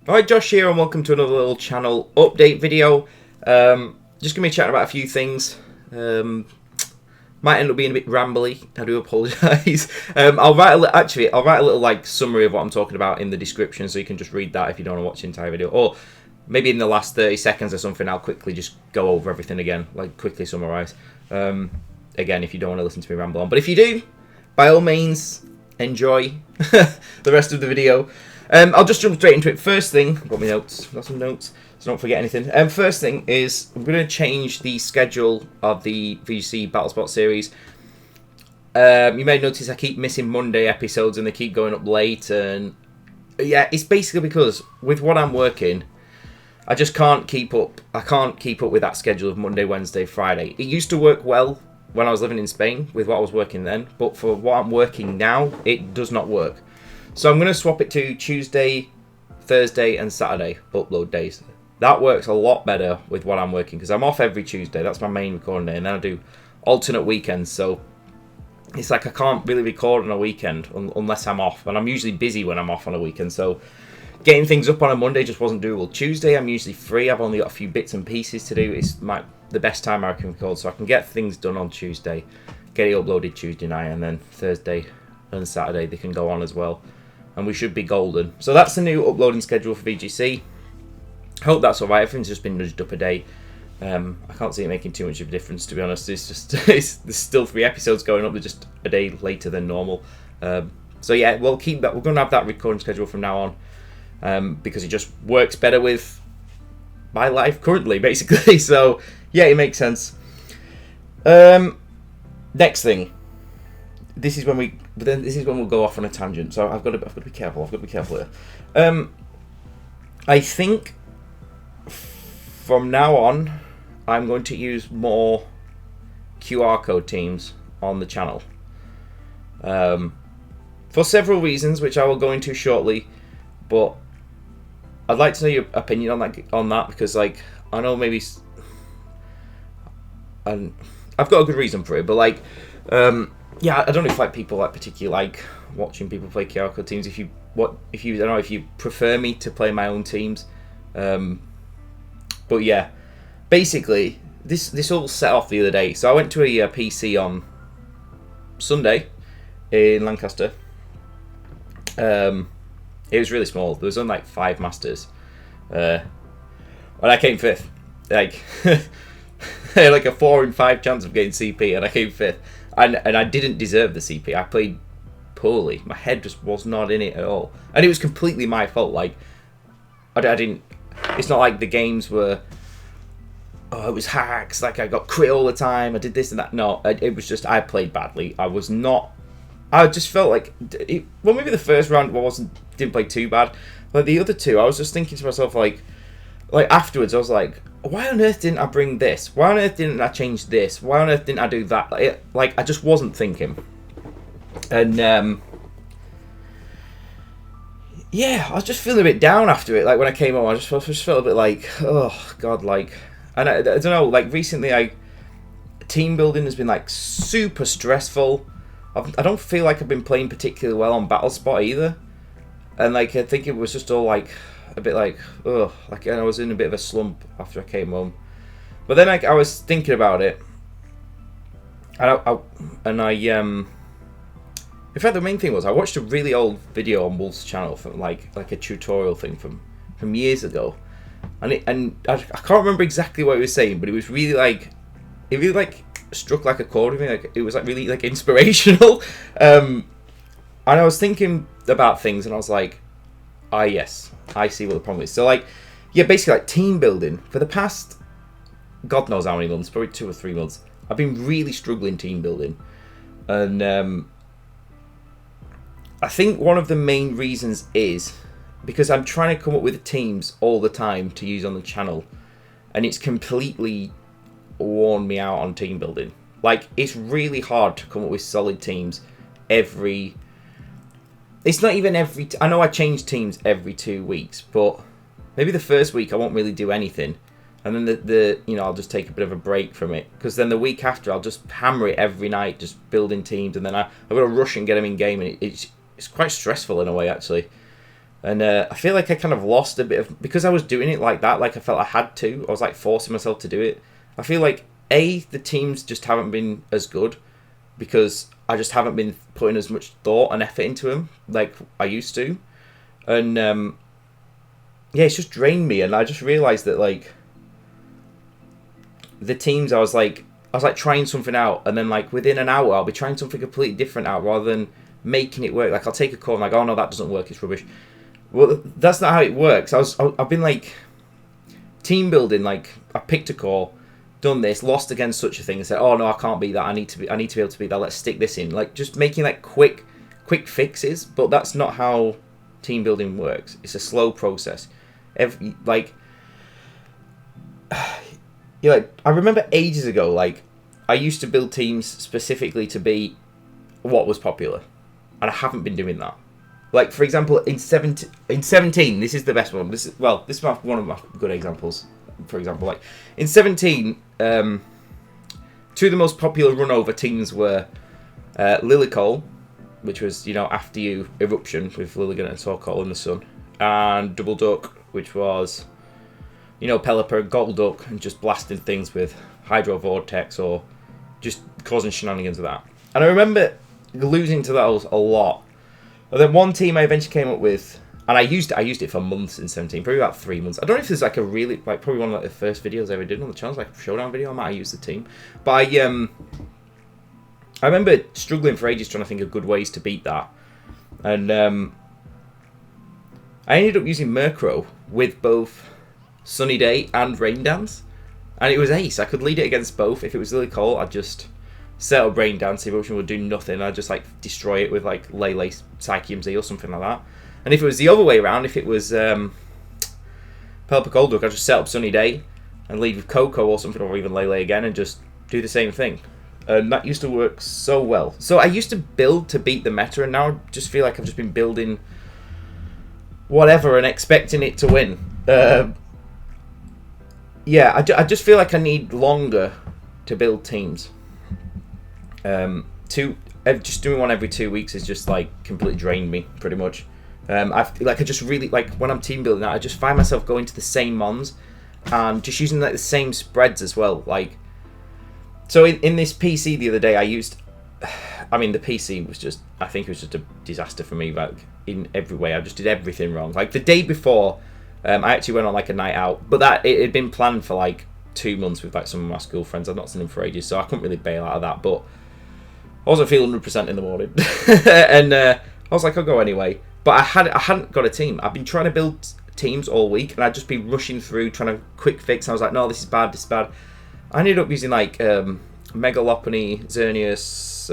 Alright, Josh here, and welcome to another little channel update video. Just going to be chatting about a few things. Might end up being a bit rambly. I do apologise. I'll write a little like summary of what I'm talking about in the description, so you can just read that if you don't want to watch the entire video. Or maybe in the last 30 seconds or something, I'll quickly just go over everything again, like quickly summarise. Again, if you don't want to listen to me ramble on, but if you do, by all means, enjoy the rest of the video. I'll just jump straight into it. First thing, got some notes, so don't forget anything. First thing is, I'm going to change the schedule of the VGC Battlespot series. You may notice I keep missing Monday episodes and they keep going up late, and yeah, it's basically because with what I'm working, I just can't keep up. I can't keep up with that schedule of Monday, Wednesday, Friday. It used to work well when I was living in Spain with what I was working then, but for what I'm working now, it does not work. So I'm going to swap it to Tuesday, Thursday and Saturday upload days. That works a lot better with what I'm working because I'm off every Tuesday. That's my main recording day. And then I do alternate weekends. So it's like I can't really record on a weekend unless I'm off. And I'm usually busy when I'm off on a weekend. So getting things up on a Monday just wasn't doable. Tuesday I'm usually free. I've only got a few bits and pieces to do. It's the best time I can record. So I can get things done on Tuesday. Get it uploaded Tuesday night. And then Thursday and Saturday they can go on as well. And we should be golden. So that's the new uploading schedule for VGC. Hope that's alright. Everything's just been nudged up a day. I can't see it making too much of a difference, to be honest. It's just there's still 3 episodes going up. They're just a day later than normal. So yeah, we'll keep that. We're going to have that recording schedule from now on because it just works better with my life currently, basically. So yeah, it makes sense. Next thing. This is when we'll go off on a tangent. So I've got to be careful. I've got to be careful here. I think from now on, I'm going to use more QR code teams on the channel. For several reasons, which I will go into shortly. But I'd like to know your opinion on that because, like, I know maybe, and I've got a good reason for it, but like, yeah, I don't know if like people like particularly like watching people play QR code teams. If you I don't know if you prefer me to play my own teams, but yeah, basically this all set off the other day. So I went to a PC on Sunday in Lancaster. It was really small. There was only like 5 masters, and I came 5th. Like I had like a 4 in 5 chance of getting CP, and I came 5th. And I didn't deserve the CP. I played poorly. My head just was not in it at all. And it was completely my fault. Like, I didn't... It's not like the games were... Oh, it was hacks. Like, I got crit all the time. I did this and that. No, it was just... I played badly. I was not... I just felt like... Well, maybe the first round didn't play too bad. But the other 2, I was just thinking to myself, like afterwards, I was like... Why on earth didn't I bring this? Why on earth didn't I change this? Why on earth didn't I do that? Like I just wasn't thinking. And yeah, I was just feeling a bit down after it. Like when I came home, I just felt a bit like, oh God, like, and I don't know. Like recently, team building has been like super stressful. I don't feel like I've been playing particularly well on Battlespot either. And like I think it was just all like. A bit like, ugh, like, and I was in a bit of a slump after I came home. But then I was thinking about it, and I in fact, the main thing was I watched a really old video on Wolf's channel from like a tutorial thing from years ago, and I can't remember exactly what he was saying, but it was really like, it really like struck like a chord with me. Like it was like really like inspirational, and I was thinking about things, and I was like, ah, yes. I see what the problem is. So, like, yeah, basically, like, team building. For the past, God knows how many months, probably 2 or 3 months, I've been really struggling team building. And I think one of the main reasons is because I'm trying to come up with teams all the time to use on the channel. And it's completely worn me out on team building. Like, it's really hard to come up with solid teams every... It's not even every... I know I change teams every 2 weeks, but maybe the first week I won't really do anything. And then I'll just take a bit of a break from it. Because then the week after, I'll just hammer it every night, just building teams. And then I've got to rush and get them in game. And it's quite stressful in a way, actually. And I feel like I kind of lost a bit of, because I was doing it like that, like I felt I had to. I was like forcing myself to do it. I feel like the teams just haven't been as good because I just haven't been putting as much thought and effort into them like I used to. And yeah, it's just drained me. And I just realized that like the teams, I was like trying something out, and then like within an hour I'll be trying something completely different out rather than making it work. Like I'll take a call and like, oh no, that doesn't work, it's rubbish. Well, that's not how it works. I've been like team building. Like I picked a core, done this, lost against such a thing, and said, "Oh no, I can't beat that. I need to be able to beat that. Let's stick this in." Like just making like quick fixes. But that's not how team building works. It's a slow process. Like I remember ages ago. Like I used to build teams specifically to be what was popular, and I haven't been doing that. Like, for example, in 17, this is the best one. This is one of my good examples. For example, like, in 17, two of the most popular run-over teams were Lilycole, which was, you know, after you eruption with Lilligant and Torkoal in the sun, and Double Duck, which was, you know, Pelipper and Golduck, and just blasting things with Hydro Vortex or just causing shenanigans with that. And I remember losing to those a lot. And then one team I eventually came up with, and I used it for months in 17, probably about 3 months. I don't know if there's like a really, like probably one of like the first videos I ever did on the channel, like a showdown video. I might have used the team, but I remember struggling for ages trying to think of good ways to beat that, and I ended up using Murkrow with both Sunny Day and Rain Dance, and it was ace. I could lead it against both. If it was Lilycole, I'd just set up Rain Dance, the eruption would do nothing. I'd just like destroy it with like Lele Psychium Z or something like that. And if it was the other way around, if it was Pelipper Golduck, I'd just set up Sunny Day and lead with Coco or something, or even Lele again, and just do the same thing. And that used to work so well. So I used to build to beat the meta, and now I just feel like I've just been building whatever and expecting it to win. Yeah, I just feel like I need longer to build teams. Just doing one every 2 weeks is just like completely drained me pretty much. I just really like when I'm team building, I just find myself going to the same mons and just using like the same spreads as well. Like, so in this PC the other day, the PC was just, I think it was just a disaster for me, like in every way. I just did everything wrong. Like the day before, I actually went on like a night out, but that it had been planned for like 2 months with like some of my school friends. I've not seen them for ages, so I couldn't really bail out of that. But I wasn't feeling 100% in the morning, and I was like, I'll go anyway. But I hadn't got a team. I've been trying to build teams all week, and I'd just be rushing through trying to quick fix. And I was like, no, this is bad, this is bad. I ended up using like Megalophony, Xerneas,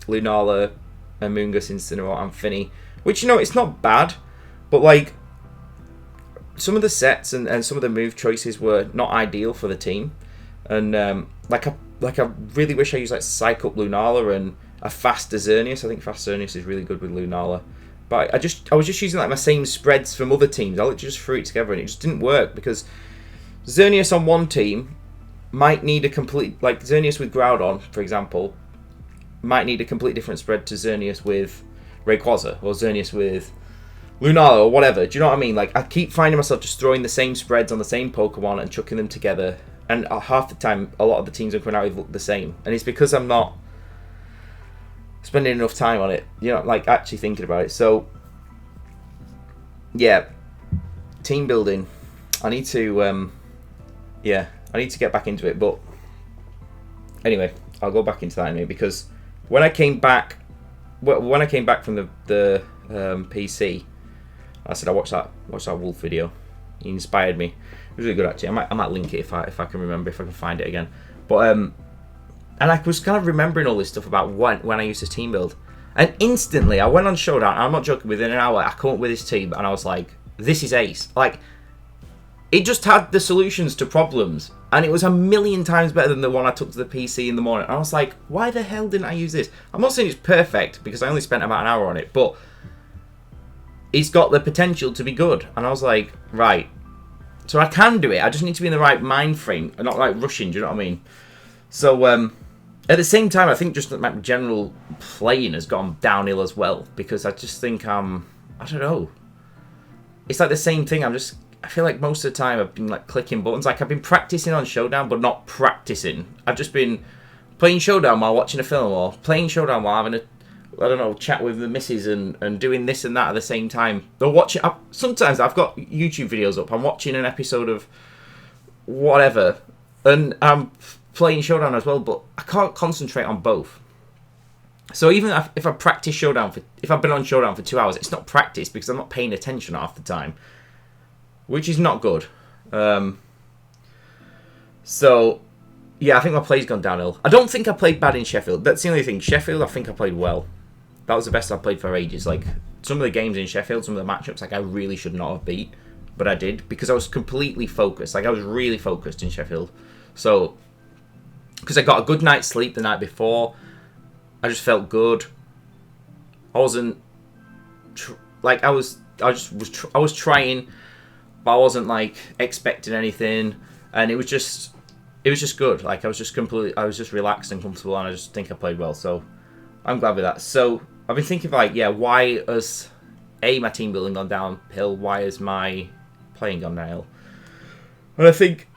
Lunala, Amoonguss, Incineroar, and Finny, which, you know, it's not bad, but like some of the sets and some of the move choices were not ideal for the team, and I really wish I used like Psych Up Lunala and a faster Xerneas. I think fast Xerneas is really good with Lunala, but I was just using like my same spreads from other teams. I literally just threw it together and it just didn't work because Xerneas on one team might need a complete, like Xerneas with Groudon, for example, might need a complete different spread to Xerneas with Rayquaza or Xerneas with Lunala or whatever. Do you know what I mean? Like I keep finding myself just throwing the same spreads on the same Pokemon and chucking them together, and half the time a lot of the teams I'm coming out with look the same, and it's because I'm not spending enough time on it, you know, like actually thinking about it. So yeah, team building, I need to get back into it. But anyway, I'll go back into that anyway, because when I came back from the PC, I said I watched that Wolf video. He inspired me. It was really good actually. I might link it if I can remember, if I can find it again. But and I was kind of remembering all this stuff about when I used to team build, and instantly I went on Showdown. I'm not joking. Within an hour, I come up with this team, and I was like, "This is ace!" Like, it just had the solutions to problems, and it was a million times better than the one I took to the PC in the morning. And I was like, "Why the hell didn't I use this?" I'm not saying it's perfect because I only spent about an hour on it, but it's got the potential to be good. And I was like, right, so I can do it. I just need to be in the right mind frame and not like rushing. Do you know what I mean? So at the same time, I think just my general playing has gone downhill as well, because I just think I don't know. it's like the same thing. I feel like most of the time I've been like clicking buttons. Like I've been practicing on Showdown, but not practicing. I've just been playing Showdown while watching a film, or playing Showdown while having chat with the missus and doing this and that at the same time. They're watching. Sometimes I've got YouTube videos up. I'm watching an episode of whatever, and I'm playing Showdown as well, but I can't concentrate on both. So even if I practice Showdown if I've been on Showdown for 2 hours, it's not practice because I'm not paying attention half the time, which is not good. So yeah, I think my play's gone downhill. I don't think I played bad in Sheffield. That's the only thing. Sheffield, I think I played well. That was the best I've played for ages. Like some of the games in Sheffield, some of the matchups, like I really should not have beat, but I did because I was completely focused. Like I was really focused in Sheffield. So because I got a good night's sleep the night before, I just felt good. I wasn't I was trying, but I wasn't like expecting anything, and it was just good. Like I was just relaxed and comfortable, and I just think I played well. So I'm glad with that. So I've been thinking like, yeah, why has my team building gone downhill? Why has my playing gone downhill? And I think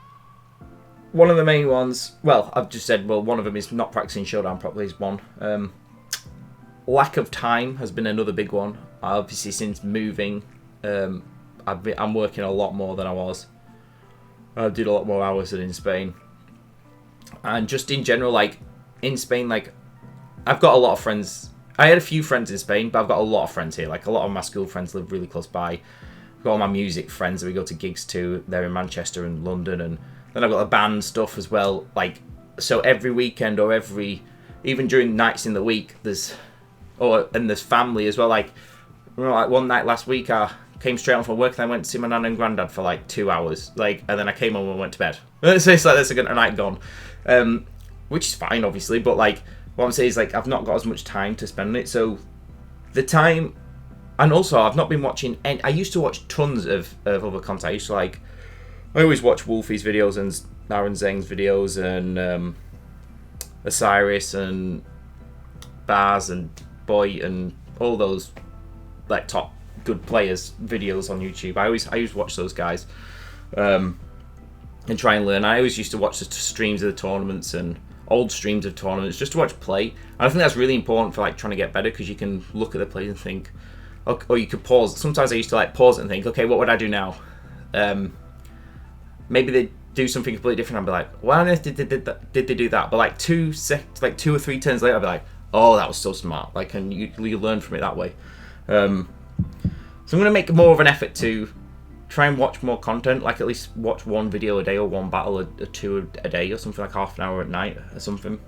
one of the main ones, well, I've just said, well, one of them is not practicing Showdown properly is one. Lack of time has been another big one. Obviously, since moving, I'm working a lot more than I was. I did a lot more hours than in Spain. And just in general, like, in Spain, like, I've got a lot of friends. I had a few friends in Spain, but I've got a lot of friends here. Like, a lot of my school friends live really close by. I've got all my music friends that we go to gigs to. They're in Manchester and London, and then I've got the band stuff as well. Like, so every weekend or even during nights in the week, there's family as well. Like, like one night last week, I came straight on from work and I went to see my nan and granddad for like 2 hours. Like, and then I came home and went to bed. So it's like, that's a night gone. Which is fine, obviously, but like, what I'm saying is like, I've not got as much time to spend on it. So the time, and also I've not been watching, and I used to watch tons of other content. I always watch Wolfie's videos and Aaron Zeng's videos and Osiris and Baz and Boy and all those like top good players videos on YouTube. I always watch those guys and try and learn. I always used to watch the streams of the tournaments and old streams of tournaments just to watch play. And I think that's really important for like trying to get better, because you can look at the plays and think, or you could pause. Sometimes I used to like pause it and think, okay, what would I do now? Maybe they do something completely different. I'd be like, why on earth did they do that? But like 2 or 3 turns later, I'd be like, oh, that was so smart. Like, and you learn from it that way. So I'm going to make more of an effort to try and watch more content, like at least watch one video a day or one battle or 2 a day or something, like half an hour at night or something.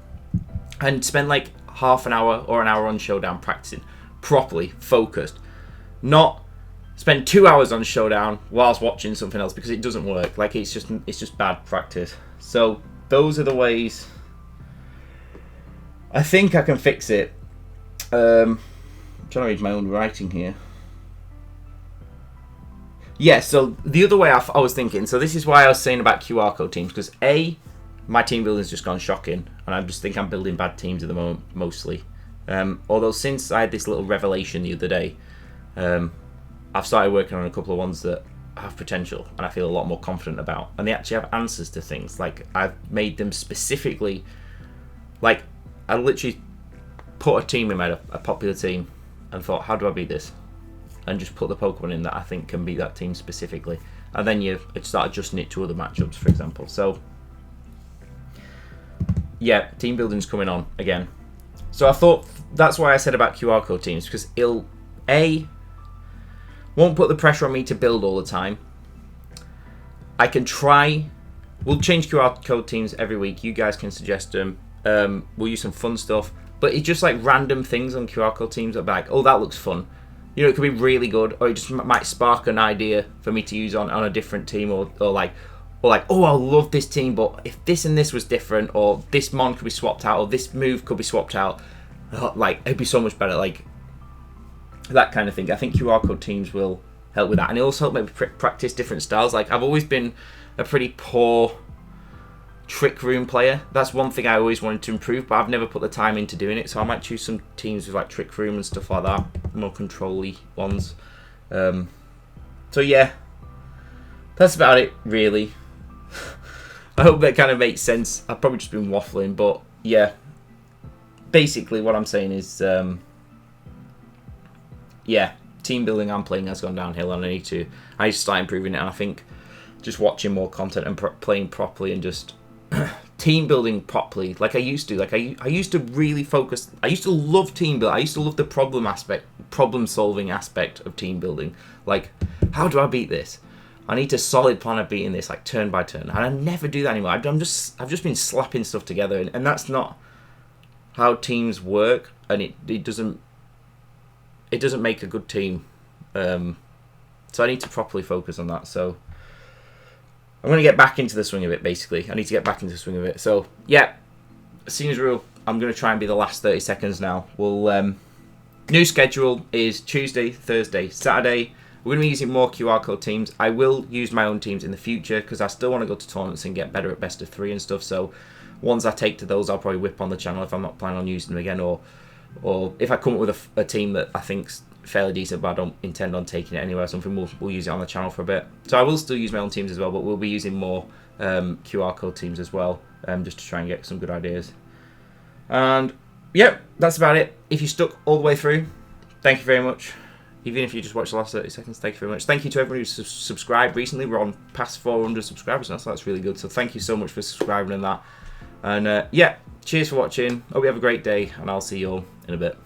And spend like half an hour or an hour on Showdown practicing properly, focused. Not spend 2 hours on Showdown whilst watching something else, because it doesn't work. Like, it's just bad practice. So those are the ways I think I can fix it. I'm trying to read my own writing here. Yeah, so the other way I was thinking, so this is why I was saying about QR code teams, because my team building's just gone shocking, and I just think I'm building bad teams at the moment, mostly. Although since I had this little revelation the other day, I've started working on a couple of ones that have potential, and I feel a lot more confident about, and they actually have answers to things. Like, I've made them specifically, like, I literally put a team in my a popular team and thought, how do I beat this? And just put the Pokemon in that I think can beat that team specifically, and then you start adjusting it to other matchups, for example. So yeah, team building's coming on again. So I thought that's why I said about QR code teams, because it'll won't put the pressure on me to build all the time. I can try. We'll change QR code teams every week. You guys can suggest them. We'll use some fun stuff, but it's just like random things on QR code teams that be like, oh, that looks fun. You know, it could be really good, or it just might spark an idea for me to use on a different team, or like, oh, I love this team, but if this and this was different, or this mon could be swapped out, or this move could be swapped out, like, it'd be so much better, like, that kind of thing. I think QR code teams will help with that, and it also help me practice different styles. Like, I've always been a pretty poor trick room player. That's one thing I always wanted to improve, but I've never put the time into doing it, so I might choose some teams with like trick room and stuff like that, more control-y ones. So yeah, that's about it, really. I hope that kind of makes sense. I've probably just been waffling, but yeah. Basically, what I'm saying is, yeah, team building and playing has gone downhill, and I need to start improving it. And I think just watching more content and playing properly and just team building properly, like I used to. Like I used to really focus. I used to love team building. I used to love the problem solving aspect of team building. Like, how do I beat this? I need a solid plan of beating this, like turn by turn. And I never do that anymore. I've just been slapping stuff together, and that's not how teams work, and it doesn't make a good team. So I need to properly focus on that. So I'm going to get back into the swing of it, basically. I need to get back into the swing of it. So, yeah, seen as rule, I'm going to try and be the last 30 seconds now. We'll new schedule is Tuesday, Thursday, Saturday. We're going to be using more QR code teams. I will use my own teams in the future because I still want to go to tournaments and get better at best of 3 and stuff. So once I take to those, I'll probably whip on the channel if I'm not planning on using them again, or if I come up with a team that I think's fairly decent but I don't intend on taking it anywhere or something, we'll use it on the channel for a bit. So I will still use my own teams as well, but we'll be using more QR code teams as well, just to try and get some good ideas. And yep, that's about it. If you stuck all the way through, thank you very much. Even if you just watched the last 30 seconds, thank you very much. Thank you to everyone who's subscribed recently. We're on past 400 subscribers now, so that's really good. So thank you so much for subscribing and that. And yeah, cheers for watching. Hope you have a great day, and I'll see you all in a bit.